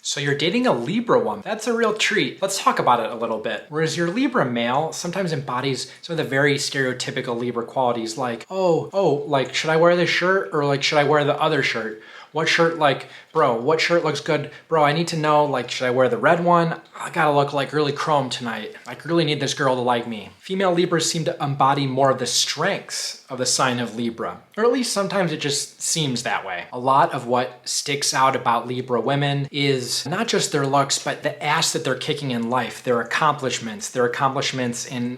So you're dating a Libra woman. That's a real treat. Let's talk about it a little bit. Whereas your Libra male sometimes embodies some of the very stereotypical Libra qualities like, like, should I wear this shirt or like, should I wear the other shirt? What shirt, like, bro, what shirt looks good? Bro, I need to know, like, should I wear the red one? I gotta look like really chrome tonight. I really need this girl to like me. Female Libras seem to embody more of the strengths of the sign of Libra, or at least sometimes it just seems that way. A lot of what sticks out about Libra women is not just their looks, but the ass that they're kicking in life, their accomplishments in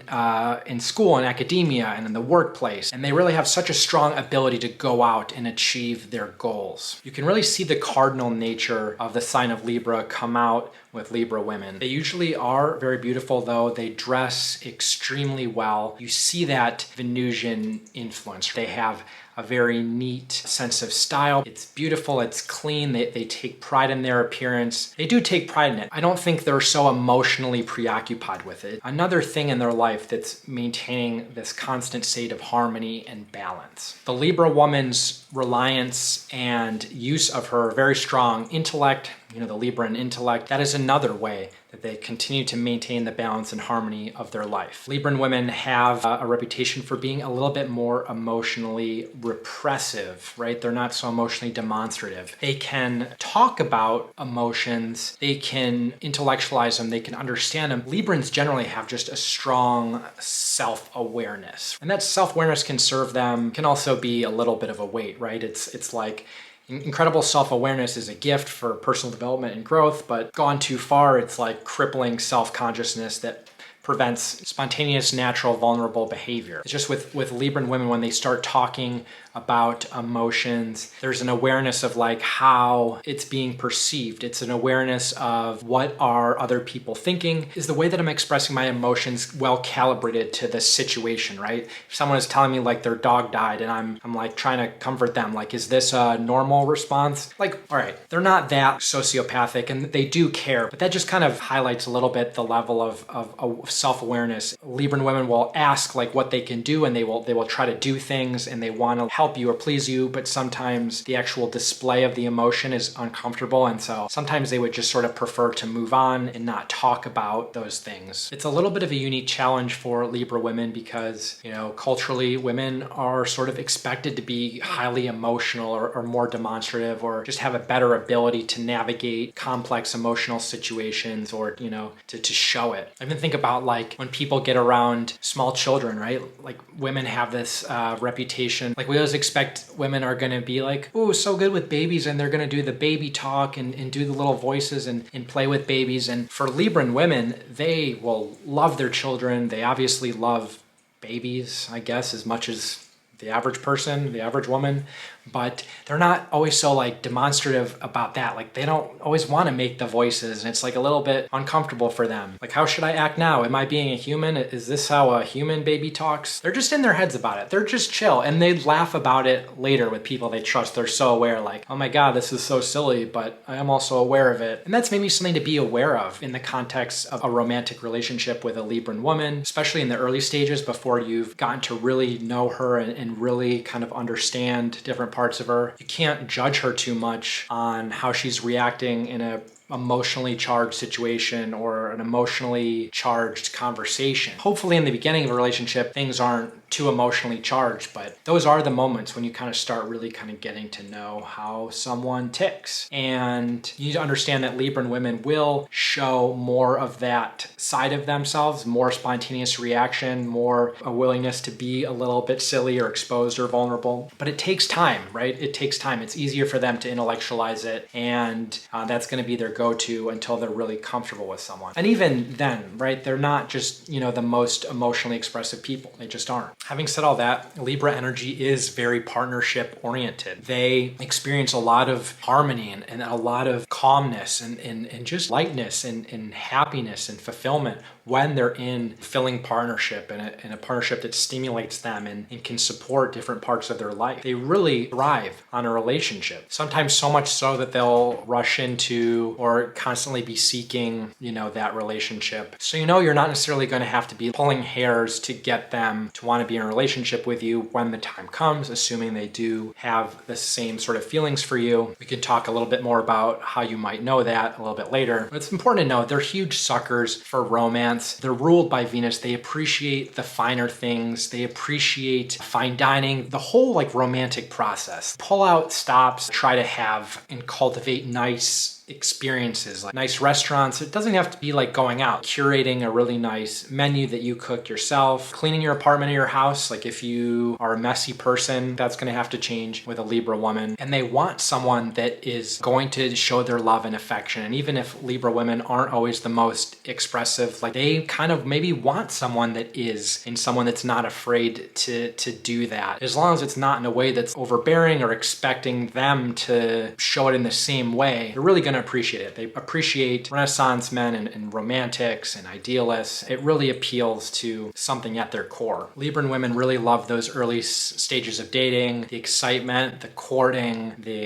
school and academia and in the workplace. And they really have such a strong ability to go out and achieve their goals. You can really see the cardinal nature of the sign of Libra come out with Libra women. They usually are very beautiful though. They dress extremely well. You see that Venusian influence. They have a very neat sense of style. It's beautiful, it's clean, they take pride in their appearance. They do take pride in it. I don't think they're so emotionally preoccupied with it. Another thing in their life that's maintaining this constant state of harmony and balance. The Libra woman's reliance and use of her very strong intellect, the Libran intellect, that is another way that they continue to maintain the balance and harmony of their life. Libran women have a reputation for being a little bit more emotionally repressive, right? They're not so emotionally demonstrative. They can talk about emotions, they can intellectualize them, they can understand them. Librans generally have just a strong self-awareness. And that self-awareness can serve them, can also be a little bit of a weight, right? It's like incredible self-awareness is a gift for personal development and growth, but gone too far, it's like crippling self-consciousness that prevents spontaneous, natural, vulnerable behavior. It's just with Libran women, when they start talking about emotions, there's an awareness of like how it's being perceived. It's an awareness of what are other people thinking. Is the way that I'm expressing my emotions well calibrated to the situation, right? If someone is telling me like their dog died and I'm like trying to comfort them, like, is this a normal response? Like, all right, they're not that sociopathic and they do care, but that just kind of highlights a little bit the level of self-awareness. Libran women will ask like what they can do, and they will try to do things, and they want to help you or please you, but sometimes the actual display of the emotion is uncomfortable, and so sometimes they would just sort of prefer to move on and not talk about those things. It's a little bit of a unique challenge for Libra women because, culturally women are sort of expected to be highly emotional or more demonstrative, or just have a better ability to navigate complex emotional situations, or, to show it. I even think about like when people get around small children, right? Like women have this reputation, like we always expect women are going to be like, oh, so good with babies, and they're going to do the baby talk and do the little voices and play with babies. And for Libran women, they will love their children. They obviously love babies, I guess, as much as the average person, the average woman, but they're not always so like demonstrative about that. Like they don't always want to make the voices, and it's like a little bit uncomfortable for them. Like, how should I act now? Am I being a human? Is this how a human baby talks? They're just in their heads about it. They're just chill, and they laugh about it later with people they trust. They're so aware, like, oh my God, this is so silly, but I am also aware of it. And that's maybe something to be aware of in the context of a romantic relationship with a Libran woman, especially in the early stages before you've gotten to really know her and really kind of understand different parts of her. You can't judge her too much on how she's reacting in a emotionally charged situation or an emotionally charged conversation. Hopefully in the beginning of a relationship, things aren't too emotionally charged, but those are the moments when you kind of start really kind of getting to know how someone ticks. And you need to understand that Libran women will show more of that side of themselves, more spontaneous reaction, more a willingness to be a little bit silly or exposed or vulnerable. But it takes time, right? It takes time. It's easier for them to intellectualize it, and that's going to be their go-to until they're really comfortable with someone. And even then, right, they're not just, the most emotionally expressive people. They just aren't. Having said all that, Libra energy is very partnership oriented. They experience a lot of harmony and a lot of calmness and just lightness and happiness and fulfillment when they're in fulfilling partnership and a partnership that stimulates them and can support different parts of their life. They really thrive on a relationship. Sometimes so much so that they'll rush into or or constantly be seeking, that relationship. So you're not necessarily going to have to be pulling hairs to get them to want to be in a relationship with you when the time comes, assuming they do have the same sort of feelings for you. We can talk a little bit more about how you might know that a little bit later. But it's important to know they're huge suckers for romance. They're ruled by Venus. They appreciate the finer things. They appreciate fine dining, the whole romantic process. Pull out stops, try to have and cultivate nice experiences, like nice restaurants. It doesn't have to be like going out, curating a really nice menu that you cook yourself, cleaning your apartment or your house. Like if you are a messy person, that's going to have to change with a Libra woman. And they want someone that is going to show their love and affection. And even if Libra women aren't always the most expressive, they kind of maybe want someone that is, and someone that's not afraid to do that. As long as it's not in a way that's overbearing or expecting them to show it in the same way, they're really going to appreciate it. They appreciate Renaissance men and romantics and idealists. It really appeals to something at their core. Libran women really love those early stages of dating, the excitement, the courting, the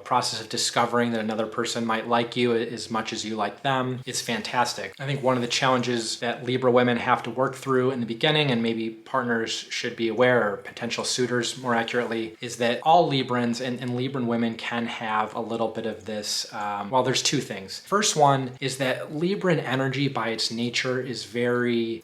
process of discovering that another person might like you as much as you like them. It's fantastic. I think one of the challenges that Libra women have to work through in the beginning, and maybe partners should be aware, or potential suitors more accurately, is that all Librans and Libran women can have a little bit of this. Well, there's two things. First one is that Libran energy by its nature is very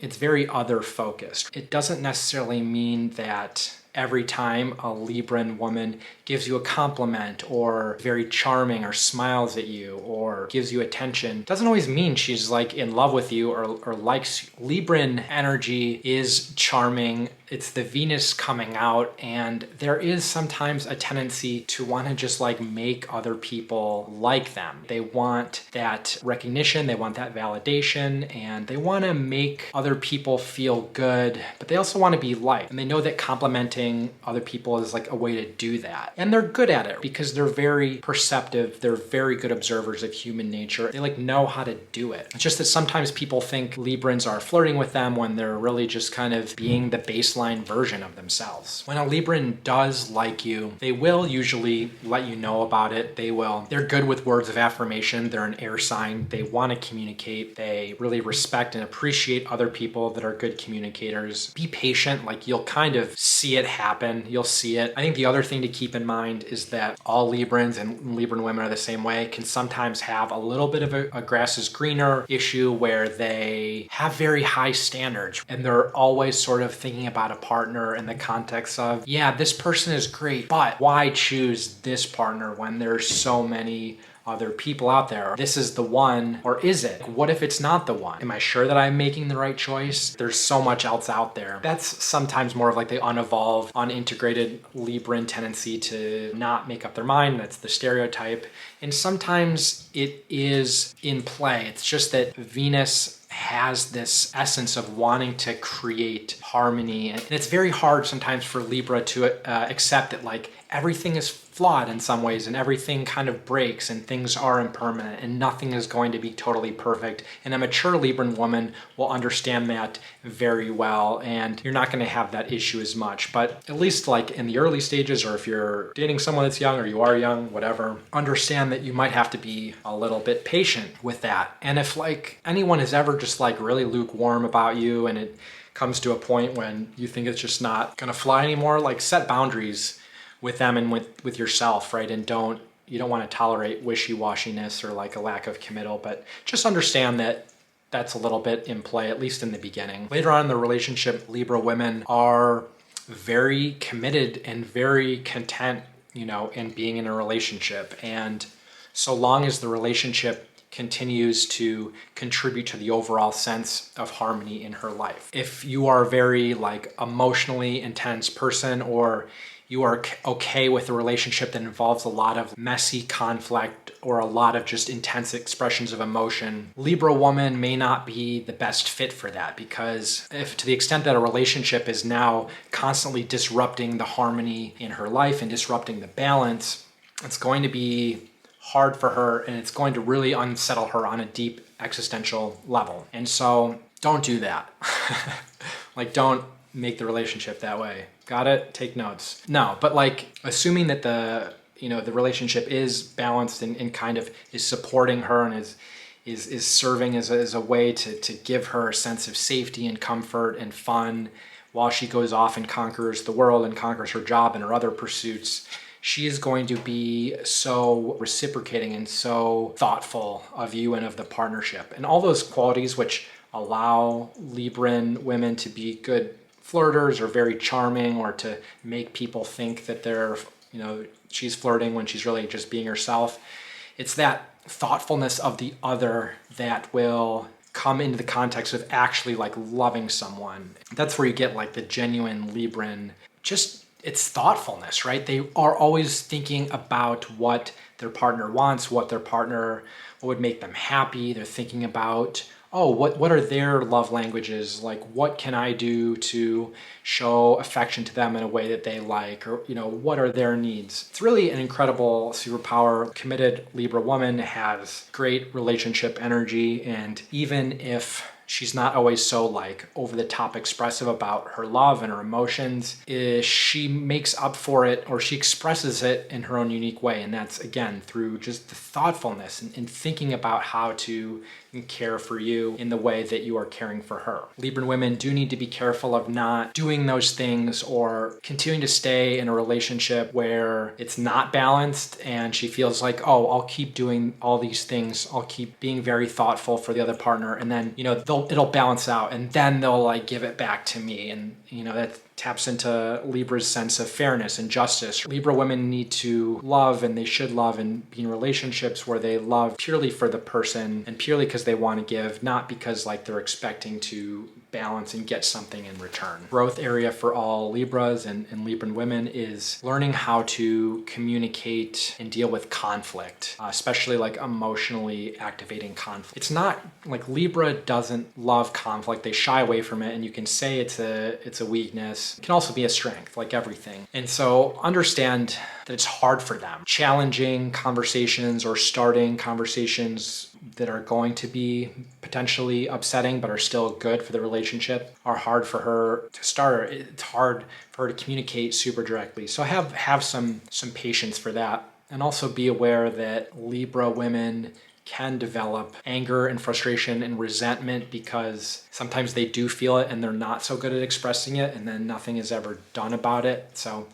other focused. It doesn't necessarily mean that every time a Libran woman gives you a compliment or very charming or smiles at you or gives you attention, doesn't always mean she's in love with you or likes you. Libran energy is charming. It's the Venus coming out, and there is sometimes a tendency to want to just make other people like them. They want that recognition, they want that validation, and they want to make other people feel good, but they also want to be liked. And they know that complimenting other people is a way to do that. And they're good at it because they're very perceptive. They're very good observers of human nature. They know how to do it. It's just that sometimes people think Librans are flirting with them when they're really just kind of being the baseline version of themselves. When a Libran does like you, they will usually let you know about it. They're good with words of affirmation. They're an air sign. They want to communicate. They really respect and appreciate other people that are good communicators. Be patient. You'll kind of see it happen. You'll see it. I think the other thing to keep in mind is that all Librans and Libran women are the same way, can sometimes have a little bit of a grass is greener issue where they have very high standards and they're always sort of thinking about a partner in the context of, yeah, this person is great, but why choose this partner when there's so many other people out there? This is the one, or is it? What if it's not the one? Am I sure that I'm making the right choice? There's so much else out there. That's sometimes more of the unevolved, unintegrated Libran tendency to not make up their mind. That's the stereotype. And sometimes it is in play. It's just that Venus has this essence of wanting to create harmony. And it's very hard sometimes for Libra to accept that everything is flawed in some ways and everything kind of breaks and things are impermanent and nothing is going to be totally perfect. And a mature Libran woman will understand that very well, and you're not going to have that issue as much. But at least in the early stages, or if you're dating someone that's young or you are young, whatever, understand that you might have to be a little bit patient with that. And if anyone is ever just really lukewarm about you and it comes to a point when you think it's just not going to fly anymore, set boundaries with them and with yourself, right? And you don't want to tolerate wishy-washiness or a lack of committal, but just understand that that's a little bit in play, at least in the beginning. Later on in the relationship, Libra women are very committed and very content, in being in a relationship. And so long as the relationship continues to contribute to the overall sense of harmony in her life. If you are a very emotionally intense person, or you are okay with a relationship that involves a lot of messy conflict or a lot of just intense expressions of emotion, Libra woman may not be the best fit for that, because if to the extent that a relationship is now constantly disrupting the harmony in her life and disrupting the balance, it's going to be hard for her and it's going to really unsettle her on a deep existential level. And so don't do that. Don't make the relationship that way. Got it? Take notes. No, but assuming that the relationship is balanced and kind of is supporting her and is serving as a way to give her a sense of safety and comfort and fun while she goes off and conquers the world and conquers her job and her other pursuits, she is going to be so reciprocating and so thoughtful of you and of the partnership. And all those qualities which allow Libran women to be good flirters or very charming, or to make people think that they're, she's flirting when she's really just being herself. It's that thoughtfulness of the other that will come into the context of actually like loving someone. That's where you get like the genuine Libran, just it's thoughtfulness, right? They are always thinking about what their partner wants, what would make them happy. They're thinking about, what are their love languages? Like, what can I do to show affection to them in a way that they like? Or, what are their needs? It's really an incredible superpower. Committed Libra woman has great relationship energy. And even if she's not always so like over the top expressive about her love and her emotions, she makes up for it, or she expresses it in her own unique way. And that's, again, through just the thoughtfulness and thinking about how to care for you in the way that you are caring for her. Libran women do need to be careful of not doing those things or continuing to stay in a relationship where it's not balanced and she feels like, I'll keep doing all these things. I'll keep being very thoughtful for the other partner. And then, it'll balance out and then they'll like give it back to me. And, that taps into Libra's sense of fairness and justice. Libra women need to love, and they should love and be in relationships where they love purely for the person and purely because they want to give, not because like they're expecting to balance and get something in return. Growth area for all Libras and Libran women is learning how to communicate and deal with conflict, especially like emotionally activating conflict. It's not like Libra doesn't love conflict. They shy away from it, and you can say it's a weakness. It can also be a strength, like everything. And so understand that it's hard for them. Challenging conversations or starting conversations that are going to be potentially upsetting but are still good for the relationship are hard for her to start. It's hard for her to communicate super directly. So have some patience for that, and also be aware that Libra women can develop anger and frustration and resentment because sometimes they do feel it and they're not so good at expressing it, and then nothing is ever done about it. So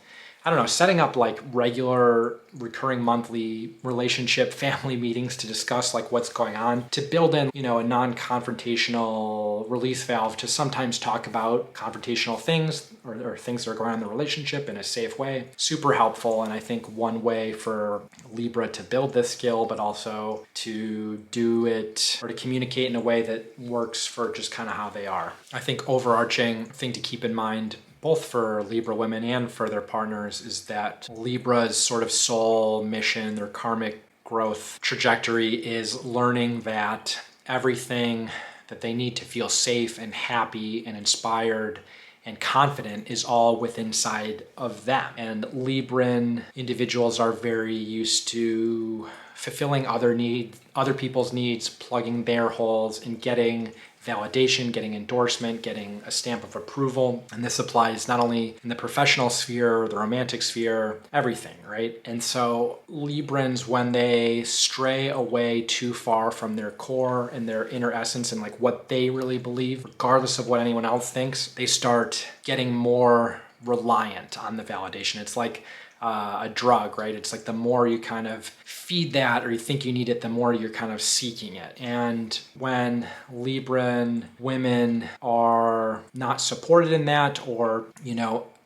I don't know, setting up like regular recurring monthly relationship family meetings to discuss like what's going on, to build in, a non-confrontational release valve to sometimes talk about confrontational things or things that are going on in the relationship in a safe way. Super helpful. And I think one way for Libra to build this skill, but also to do it or to communicate in a way that works for just kind of how they are. I think overarching thing to keep in mind, both for Libra women and for their partners, is that Libra's sort of soul mission, their karmic growth trajectory, is learning that everything that they need to feel safe and happy and inspired and confident is all within inside of them. And Libran individuals are very used to fulfilling other people's needs, plugging their holes, and getting validation, getting endorsement, getting a stamp of approval. And this applies not only in the professional sphere, the romantic sphere, everything, right? And so Librans, when they stray away too far from their core and their inner essence and like what they really believe, regardless of what anyone else thinks, they start getting more reliant on the validation. It's like a drug, right? It's like the more you kind of feed that or you think you need it, the more you're kind of seeking it. And when Libran women are not supported in that, or,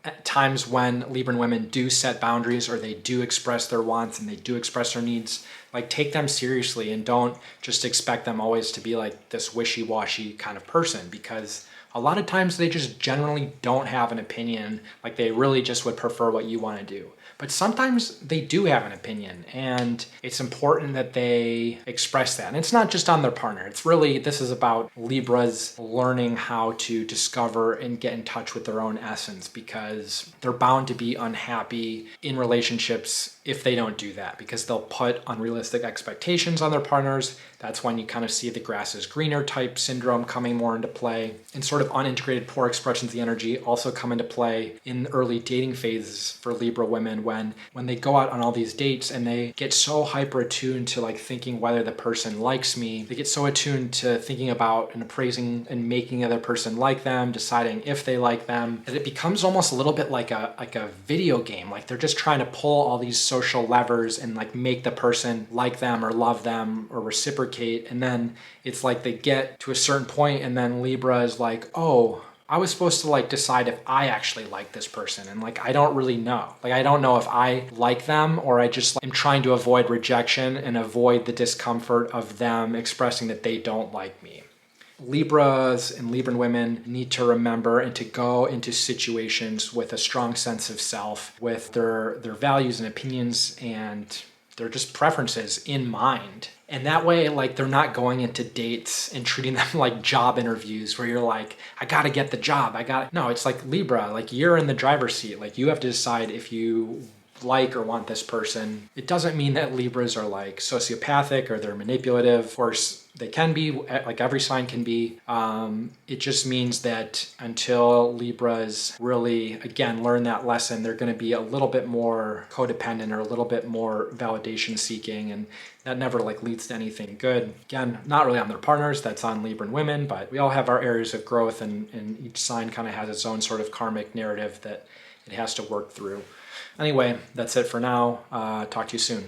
at times when Libran women do set boundaries or they do express their wants and they do express their needs, like take them seriously and don't just expect them always to be like this wishy-washy kind of person, because a lot of times they just generally don't have an opinion. Like they really just would prefer what you want to do. But sometimes they do have an opinion, and it's important that they express that. And it's not just on their partner. It's really, this is about Libras learning how to discover and get in touch with their own essence, because they're bound to be unhappy in relationships if they don't do that, because they'll put unrealistic expectations on their partners. That's when you kind of see the grass is greener type syndrome coming more into play. And sort of unintegrated poor expressions of the energy also come into play in the early dating phases for Libra women when they go out on all these dates and they get so hyper attuned to like thinking whether the person likes me. They get so attuned to thinking about and appraising and making the other person like them, deciding if they like them, that it becomes almost a little bit like a video game. Like they're just trying to pull all these social levers and like make the person like them or love them or reciprocate. And then it's like they get to a certain point and then Libra is like, oh, I was supposed to like decide if I actually like this person. And like, I don't really know. Like, I don't know if I like them or I just am trying to avoid rejection and avoid the discomfort of them expressing that they don't like me. Libras and Libran women need to remember and to go into situations with a strong sense of self, with their values and opinions and their just preferences in mind. And that way, like, they're not going into dates and treating them like job interviews where you're like, I gotta get the job. No, it's like Libra, like you're in the driver's seat. Like you have to decide if you like or want this person. It doesn't mean that Libras are like sociopathic or they're manipulative. Of course, they can be, like every sign can be. It just means that until Libras really, again, learn that lesson, they're going to be a little bit more codependent or a little bit more validation seeking, and that never like leads to anything good. Again, not really on their partners, that's on Libran women, but we all have our areas of growth, and each sign kind of has its own sort of karmic narrative that it has to work through. Anyway, that's it for now. Talk to you soon.